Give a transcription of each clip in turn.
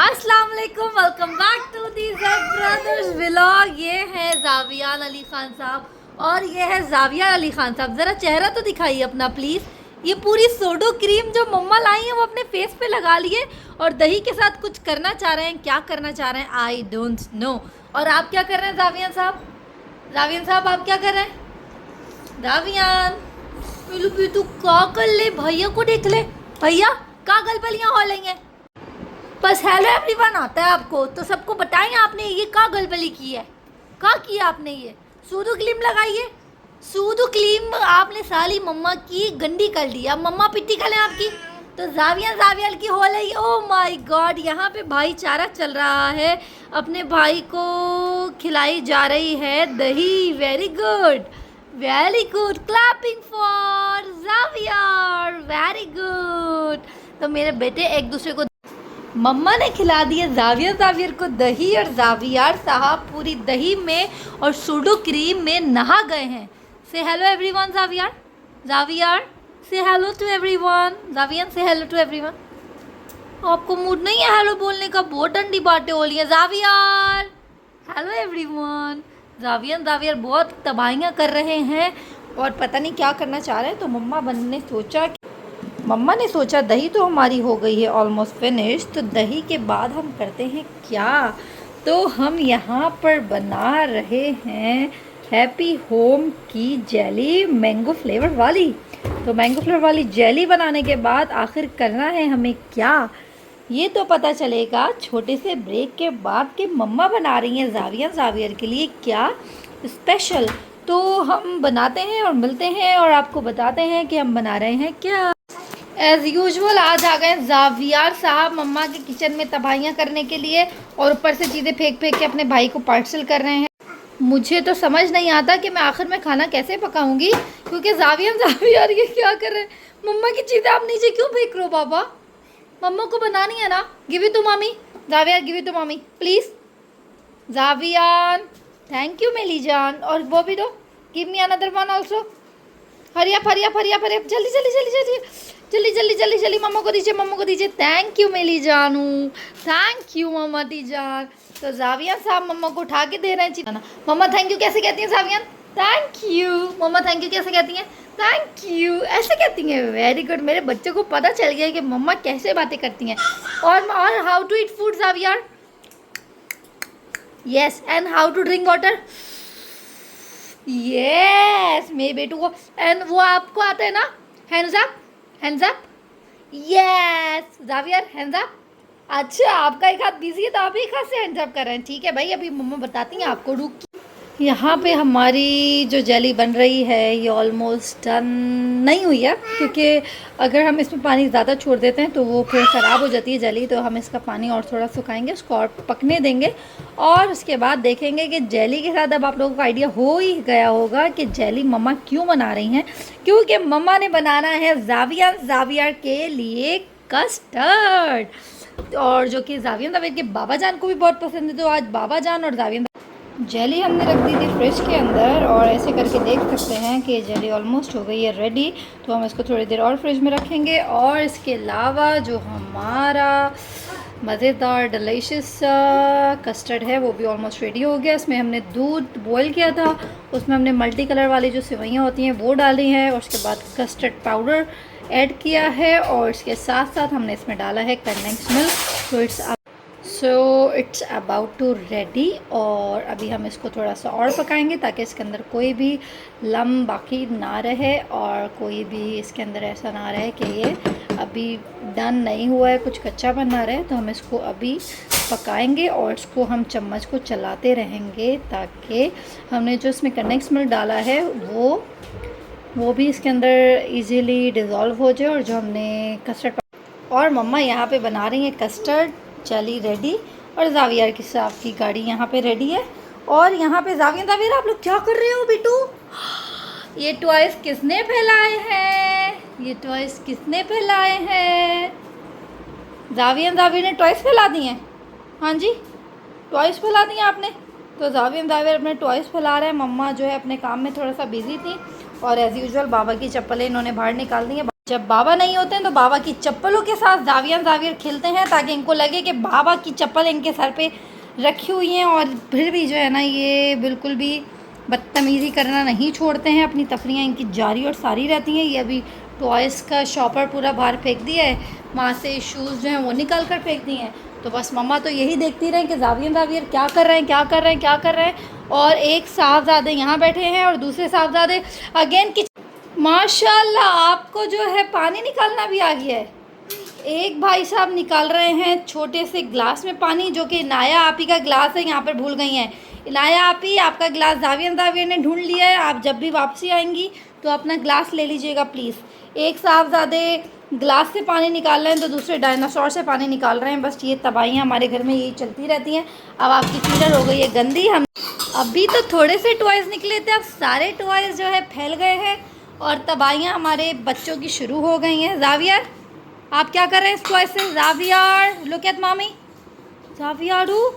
अस्सलाम वालेकुम, welcome back to the Z brothers vlog. ये है जावियान अली खान साहब और ये है जाविया अली खान साहब। ज़रा चेहरा तो दिखाइए अपना प्लीज़। ये पूरी सोडो क्रीम जो मम्मा लाई है वो अपने फेस पे लगा लिए और दही के साथ कुछ करना चाह रहे हैं। क्या करना चाह रहे हैं आई डोंट नो। और आप क्या कर रहे हैं जावियान साहब? जावियान साहब आप क्या कर रहे हैं? जावियान तू क्या कर ले? भैया को देख ले। भैया का गलबलियाँ हो रही हैं? बस हेलो एवरीवन आता है आपको तो सबको बताएं आपने ये का गलबली की है। का किया आपने? ये सूदो क्रीम लगाइए। सूदो क्रीम आपने साली मम्मा की गंदी कर दी। अब मम्मा पिट्टी करें आपकी। तो जावियल की हो रही। ओ माय गॉड, यहाँ पे भाईचारा चल रहा है। अपने भाई को खिलाई जा रही है दही। Very good very good, clapping for Xavier. Very good. तो मेरे बेटे एक दूसरे को मम्मा ने खिला दिया जावियर को दही और जावियर साहब पूरी दही में और सूडो क्रीम में नहा गए हैं। से हेलो एवरीवन जावियर से हेलो टू एवरीवन। जावियन से हेलो टू एवरीवन। आपको मूड नहीं है हेलो बोलने का? बहुत ठंडी बातें हो रही हैं। Xavier hello everyone. जावियर बहुत तबाहियाँ कर रहे हैं और पता नहीं क्या करना चाह रहे हैं। तो मम्मा ने सोचा दही तो हमारी हो गई है ऑलमोस्ट फिनिश, तो दही के बाद हम करते हैं क्या? तो हम यहाँ पर बना रहे हैं हैप्पी होम की जेली मैंगो फ्लेवर वाली। तो मैंगो फ्लेवर वाली जेली बनाने के बाद आखिर करना है हमें क्या, ये तो पता चलेगा छोटे से ब्रेक के बाद कि मम्मा बना रही हैं जावियर के लिए क्या स्पेशल। तो हम बनाते हैं और मिलते हैं और आपको बताते हैं कि हम बना रहे हैं क्या। एज़ यूजुअल आज आ गए जावियर साहब मम्मा के किचन में तबाहियाँ करने के लिए और ऊपर से चीज़ें फेंक के अपने भाई को पार्सल कर रहे हैं। मुझे तो समझ नहीं आता कि मैं आखिर में खाना कैसे पकाऊंगी, क्योंकि जावियर ये क्या कर रहे हैं? मम्मा की चीज़ें आप नीचे क्यों फेंक रहे हो बाबा? मम्मा को बनानी है ना। Give it to mummy. Javier give it to mummy please. Javier thank you मेली जान। और वो भी दो। Give me another one also. Hurry up जल्दी मम्मा को दीजिए। थैंक यू मेली जानू। थैंक यू मम्मा दी जान। तो जावियर साहब मम्मा को उठा के दे रहे हैं ना। मम्मा थैंक यू कैसे कहती हैं Javier? Thank you. Mumma thank you कैसे कहती हैं? थैंक यू ऐसे कहती हैं। वेरी गुड, मेरे बच्चे को पता चल गया कि मम्मा कैसे बातें करती हैं। और how to eat food Javier? Yes. And how to drink water? Yes मेरे बेटू को। एंड वो आपको आता है ना? Hands up. Yes Javier hands up. अच्छा आपका एक हाथ बिजी है तो आप एक हाथ से हैंड्स अप कर रहे हैं। ठीक है भाई, अभी मम्मा बताती हैं आपको। रुक, यहाँ पे हमारी जो जेली बन रही है ये ऑलमोस्ट डन नहीं हुई है, क्योंकि अगर हम इसमें पानी ज़्यादा छोड़ देते हैं तो वो फिर ख़राब हो जाती है जेली। तो हम इसका पानी और थोड़ा सुखाएंगे, उसको और पकने देंगे और उसके बाद देखेंगे कि जेली के साथ अब आप लोगों को आइडिया हो ही गया होगा कि जेली मम्मा क्यों बना रही हैं। क्योंकि मम्मा ने बनाना है जावियर के लिए कस्टर्ड, और जो कि जावियर के बाबा जान को भी बहुत पसंद है। तो आज बाबा जान और जावियर जेली हमने रख दी थी फ्रिज के अंदर और ऐसे करके देख सकते हैं कि जेली ऑलमोस्ट हो गई है रेडी। तो हम इसको थोड़ी देर और फ्रिज में रखेंगे। और इसके अलावा जो हमारा मज़ेदार डिलीशियस कस्टर्ड है वो भी ऑलमोस्ट रेडी हो गया। इसमें हमने दूध बॉईल किया था, उसमें हमने मल्टी कलर वाली जो सेवइयाँ होती हैं वो डाली हैं और उसके बाद कस्टर्ड पाउडर ऐड किया है और इसके साथ साथ हमने इसमें डाला है condensed milk. So it's about to ready. और अभी हम इसको थोड़ा सा और पकाएंगे ताकि इसके अंदर कोई भी लम्ब बाकी ना रहे और कोई भी इसके अंदर ऐसा ना रहे कि ये अभी डन नहीं हुआ है, कुछ कच्चा बन ना रहे। तो हम इसको अभी पकाएंगे और इसको हम चम्मच को चलाते रहेंगे ताकि हमने जो इसमें कंडेंस्ड मिल्क डाला है वो भी इसके अंदर इजीली डिज़ोल्व हो जाए। और जो हमने कस्टर्ड और मम्मा यहाँ पे बना रही हैं कस्टर्ड जेली रेडी और जावियर की साहब की गाड़ी यहाँ पे रेडी है। और यहाँ पे जावियर आप लोग क्या कर रहे हो बेटू? ये टॉयज किसने फैलाए हैं? जावियर ने टॉयज फैला दिए हैं। हाँ जी टॉयज फैला दिए आपने। तो जावियर अपने टॉयज फैला रहे हैं। मम्मा जो है अपने काम में थोड़ा सा बिजी थी और एज़ यूजुअल बाबा की चप्पलें इन्होंने बाहर निकाल दी हैं। जब बाबा नहीं होते हैं तो बाबा की चप्पलों के साथ जावियर खेलते हैं, ताकि इनको लगे कि बाबा की चप्पल इनके सर पे रखी हुई हैं। और फिर भी जो है ना, ये बिल्कुल भी बदतमीज़ी करना नहीं छोड़ते हैं, अपनी तफरियाँ इनकी जारी और सारी रहती हैं। ये अभी टॉयज़ का शॉपर पूरा बाहर फेंक दिया है, वहाँ से शूज़ जो हैं वो निकाल कर फेंक दिए हैं। तो बस मम्मा तो यही देखती रहें कि जावियर क्या कर रहे हैं, क्या कर रहे हैं, क्या कर रहे हैं। और एक साहबजादे यहाँ बैठे हैं और दूसरे साहबजादे अगेन कि माशाल्लाह आपको जो है पानी निकालना भी आ गया है। एक भाई साहब निकाल रहे हैं छोटे से ग्लास में पानी, जो कि इनाया आपी का ग्लास है, यहाँ पर भूल गई हैं। इनाया आपी, आपका ग्लास जावियर ने ढूंढ लिया है। आप जब भी वापसी आएंगी तो अपना ग्लास ले लीजिएगा प्लीज़। एक साहबजादे ग्लास से पानी निकाल रहे हैं तो दूसरे डायनासोर से पानी निकाल रहे हैं। बस ये तबाहियाँ हमारे घर में यही चलती रहती हैं। अब आपकी फीडर हो गई है गंदी। हम अभी तो थोड़े से टॉयज़ निकले थे, अब सारे टॉयज़ जो है फैल गए हैं और तबाहियाँ हमारे बच्चों की शुरू हो गई हैं। जावियर आप क्या कर रहे हैं इस टॉय से? जावियर लुक एट मामी। जावियारू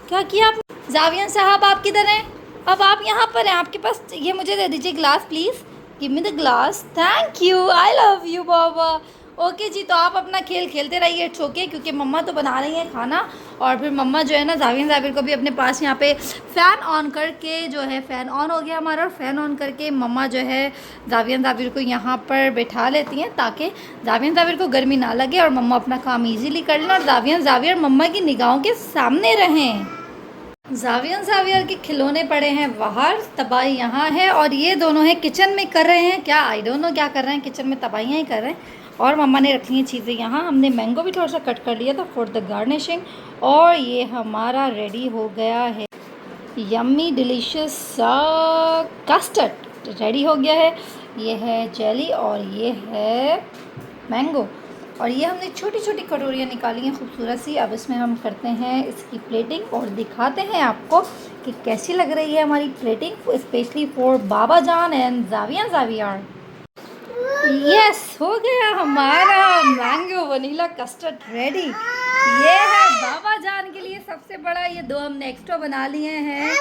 क्या किया आप? जावियर साहब आप किधर हैं? अब आप यहाँ पर हैं, आपके पास ये मुझे दे दीजिए glass please. Give me the glass, thank you, I love you बाबा। ओके जी, तो आप अपना खेल खेलते रहिए छोके, क्योंकि मम्मा तो बना रही हैं खाना। और फिर मम्मा जो है ना जावियर को भी अपने पास यहाँ पे फ़ैन ऑन करके जो है, फ़ैन ऑन हो गया हमारा, और फ़ैन ऑन करके मम्मा जो है जावियर को यहाँ पर बैठा लेती हैं, ताकि जावियर को गर्मी ना लगे और मम्मा अपना काम ईजीली कर लें और जावियर मम्मा की निगाहों के सामने रहें। जावियर के खिलौने पड़े हैं बाहर, तबाही यहाँ है, और ये दोनों हैं किचन में कर रहे हैं क्या, आई डोंट नो क्या कर रहे हैं, किचन में तबाहियाँ ही कर रहे हैं। और मम्मा ने रखी हैं चीज़ें यहाँ। हमने मैंगो भी थोड़ा सा कट कर लिया था फॉर द गार्निशिंग। और ये हमारा रेडी हो गया है यम्मी डिलीशियस कस्टर्ड रेडी हो गया है। ये है जेली और ये है मैंगो, और ये हमने छोटी छोटी कटोरियाँ निकाली हैं खूबसूरत सी। अब इसमें हम करते हैं इसकी प्लेटिंग और दिखाते हैं आपको कि कैसी लग रही है हमारी प्लेटिंग, स्पेशली फॉर बाबा जान एंड जावियर। यस, हो गया हमारा मैंगो वनीला कस्टर्ड रेडी। ये है बाबा जान के लिए सबसे बड़ा, ये दो हमने एक्स्ट्रा बना लिए हैं,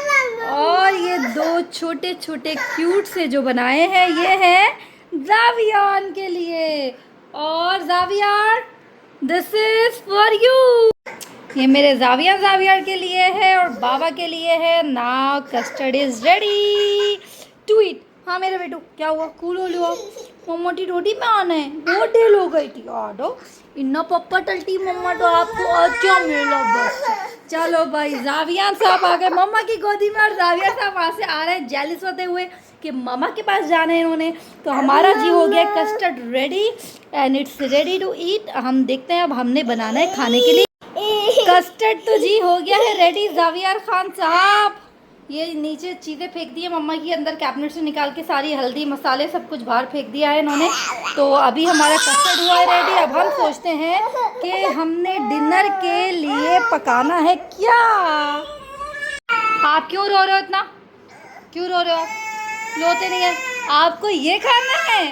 और ये दो छोटे छोटे क्यूट से जो बनाए हैं ये है जावियान के लिए। और Xavier this is for you, ये मेरे जावियर के लिए है और बाबा के लिए है। Now custard is ready to eat. हाँ मेरे बेटू क्या हुआ, कूल हो लियो, मम्मा की रोटी में आना है, बहुत देर हो गई थी। आडो इन्ना पप्पा टलती मम्मा तो आपको अच्छा मिला बस। चलो भाई जावियर साहब आ गए मम्मा की गोदी में, और जावियर साहब वहाँ से आ रहे हैं जेलिस होते हुए कि मम्मा के पास जाना है इन्होंने। तो हमारा जी हो गया custard ready and it's ready to eat. हम देखते हैं अब हमने बनाना है खाने के लिए। कस्टर्ड तो जी हो गया है रेडी। जावियर खान साहब ये नीचे चीज़ें फेंक दी है मम्मा की, अंदर कैबिनेट से निकाल के सारी हल्दी मसाले सब कुछ बाहर फेंक दिया है इन्होंने। तो अभी हमारा कस्टर्ड हुआ है रेडी। अब हम सोचते हैं कि हमने डिनर के लिए पकाना है क्या। आप क्यों रो रहे हो इतना, क्यों रो रहे हो? रोते नहीं है, आपको ये खाना है?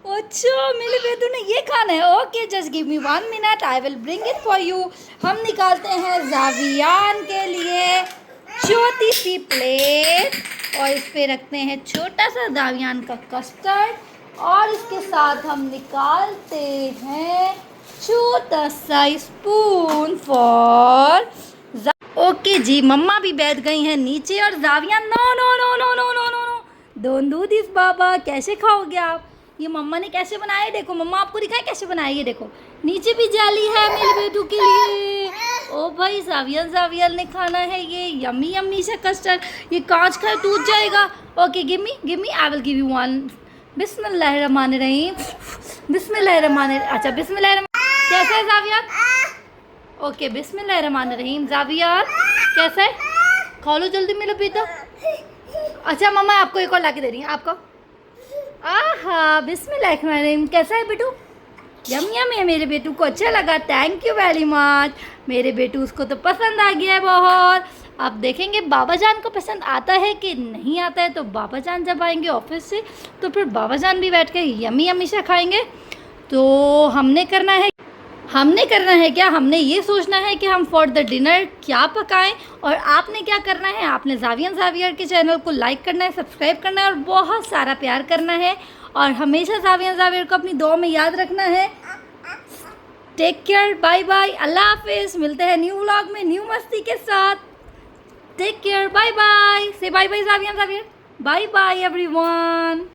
अच्छा मेरे बेटू ने ये खाना है, okay just give me 1 minute, I will bring it for you. हम निकालते हैं जावियान के लिए छोटी सी प्लेट, और इस पे रखते हैं छोटा सा जावियान का कस्टर्ड, और इसके साथ हम निकालते हैं छोटा सा स्पून फॉर। ओके जी, मम्मा भी बैठ गई हैं नीचे, और Javiyan no no no no no no no no don't do this बाबा, कैसे खाओगे आप? ये मम्मा ने कैसे बनाया, देखो मम्मा आपको दिखाए कैसे बनाया, ये देखो नीचे भी जाली है मेरे बेटू के लिए। ओ भाई जावियर ने खाना है ये यम्मी सा कस्टर्ड, ये कांच का टूट जाएगा। Okay give me, I will give you 1। बिस्मिल्लाहिर्रहमानिर्रहीम, अच्छा बिस्मिल्लाहिर्रहमान। कैसा है जावियर? ओके बिस्मिल्लाहिर्रहमानिर्रहीम। जावियर कैसा है? खा लो जल्दी मेरा बेटा। अच्छा मम्मा आपको एक और ला के दे रही हैं आपको। आहा बिस्मिल्लाहिर्रहमानिर्रहीम। कैसा है बेटू? यम है मेरे बेटू को, अच्छा लगा, थैंक यू वेरी मच। मेरे बेटू उसको तो पसंद आ गया है बहुत। अब देखेंगे बाबा जान को पसंद आता है कि नहीं आता है। तो बाबा जान जब आएंगे ऑफिस से तो फिर बाबा जान भी बैठ के यम्मी से खाएंगे। तो हमने करना है क्या, हमने ये सोचना है कि हम फॉर द डिनर क्या पकाएं, और आपने क्या करना है, आपने जावियर के चैनल को लाइक करना है, सब्सक्राइब करना है और बहुत सारा प्यार करना है। और हमेशा जाविया जावेर को अपनी दुआ में याद रखना है। टेक केयर, बाय बाय, अल्लाह हाफिज़। मिलते हैं न्यू व्लॉग में न्यू मस्ती के साथ। Take care, bye bye. Say bye bye Javia Javier, bye bye everyone.